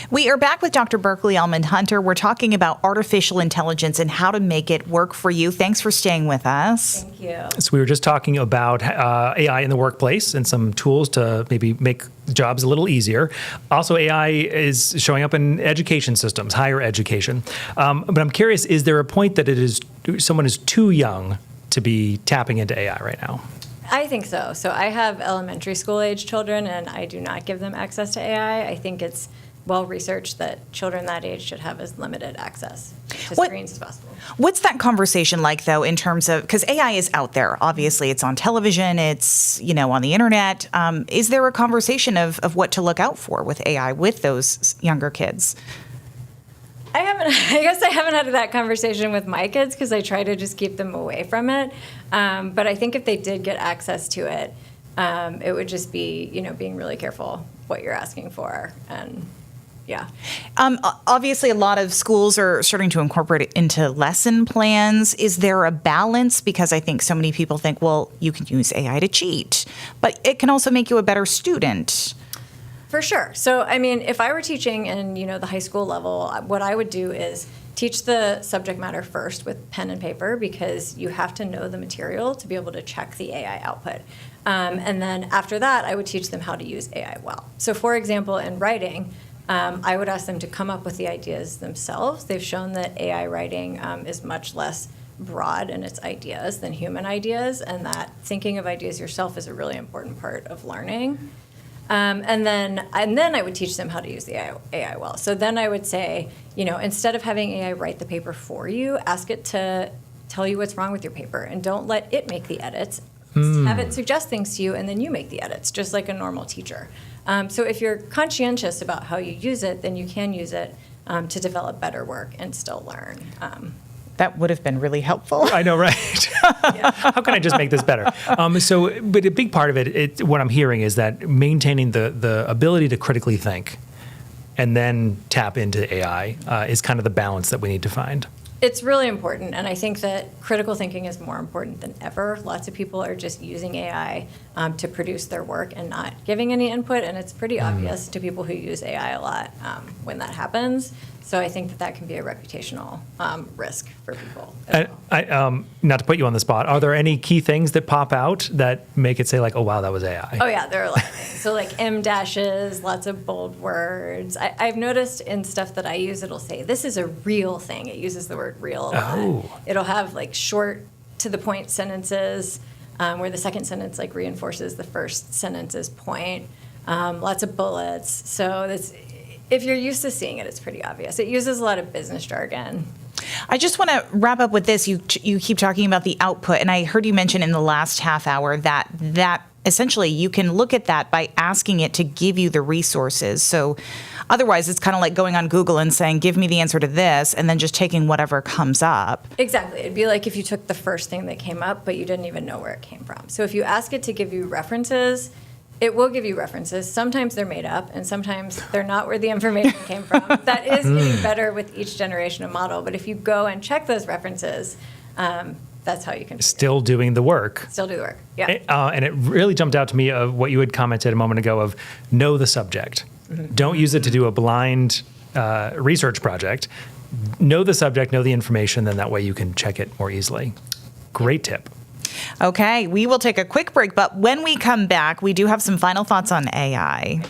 We are back with Dr. Berkeley Almand-Hunter. We're talking about artificial intelligence and how to make it work for you. Thanks for staying with us. Thank you. So we were just talking about AI in the workplace and some tools to maybe make jobs a little easier. Also, AI is showing up in education systems, higher education. But I'm curious, is there a point that someone is too young to be tapping into AI right now? I think so. So I have elementary school age children, and I do not give them access to AI. I think it's well researched that children that age should have as limited access to screens as possible. What's that conversation like, though, in terms of, because AI is out there, obviously it's on television, it's, on the internet. Is there a conversation of what to look out for with AI with those younger kids? I guess I haven't had that conversation with my kids because I try to just keep them away from it. But I think if they did get access to it, it would just be, being really careful what you're asking for. And yeah. Obviously, a lot of schools are starting to incorporate it into lesson plans. Is there a balance? Because I think so many people think, well, you can use AI to cheat, but it can also make you a better student. For sure. So, if I were teaching in, the high school level, what I would do is teach the subject matter first with pen and paper because you have to know the material to be able to check the AI output. And then after that, I would teach them how to use AI well. So, for example, in writing, I would ask them to come up with the ideas themselves. They've shown that AI writing is much less broad in its ideas than human ideas, and that thinking of ideas yourself is a really important part of learning. And then I would teach them how to use the AI well. So then I would say, instead of having AI write the paper for you, ask it to tell you what's wrong with your paper, and don't let it make the edits. Have it suggest things to you, and then you make the edits, just like a normal teacher. So if you're conscientious about how you use it, then you can use it to develop better work and still learn. That would have been really helpful. I know, right? How can I just make this better? But a big part of it, what I'm hearing is that maintaining the ability to critically think and then tap into AI is kind of the balance that we need to find. It's really important, and I think that critical thinking is more important than ever. Lots of people are just using AI to produce their work and not giving any input, and it's pretty obvious to people who use AI a lot when that happens. So I think that can be a reputational risk for people. Not to put you on the spot, are there any key things that pop out that make it say like, oh, wow, that was AI? Oh, yeah, there are a lot of things. So like M dashes, lots of bold words. I've noticed in stuff that I use, it'll say, this is a real thing. It uses the word real a lot. Oh. It'll have like short to the point sentences where the second sentence like reinforces the first sentence's point. Lots of bullets. So if you're used to seeing it, it's pretty obvious. It uses a lot of business jargon. I just want to wrap up with this. You keep talking about the output, and I heard you mention in the last half hour that essentially you can look at that by asking it to give you the resources. So otherwise, it's kind of like going on Google and saying, give me the answer to this, and then just taking whatever comes up. Exactly. It'd be like if you took the first thing that came up, but you didn't even know where it came from. So if you ask it to give you references, it will give you references. Sometimes they're made up, and sometimes they're not where the information came from. That is getting better with each generation of model. But if you go and check those references, that's how you can still doing the work. Still do the work, yeah. And it really jumped out to me of what you had commented a moment ago of know the subject. Mm-hmm. Don't use it to do a blind research project. Know the subject, know the information, then that way you can check it more easily. Great tip. Okay, we will take a quick break, but when we come back, we do have some final thoughts on AI.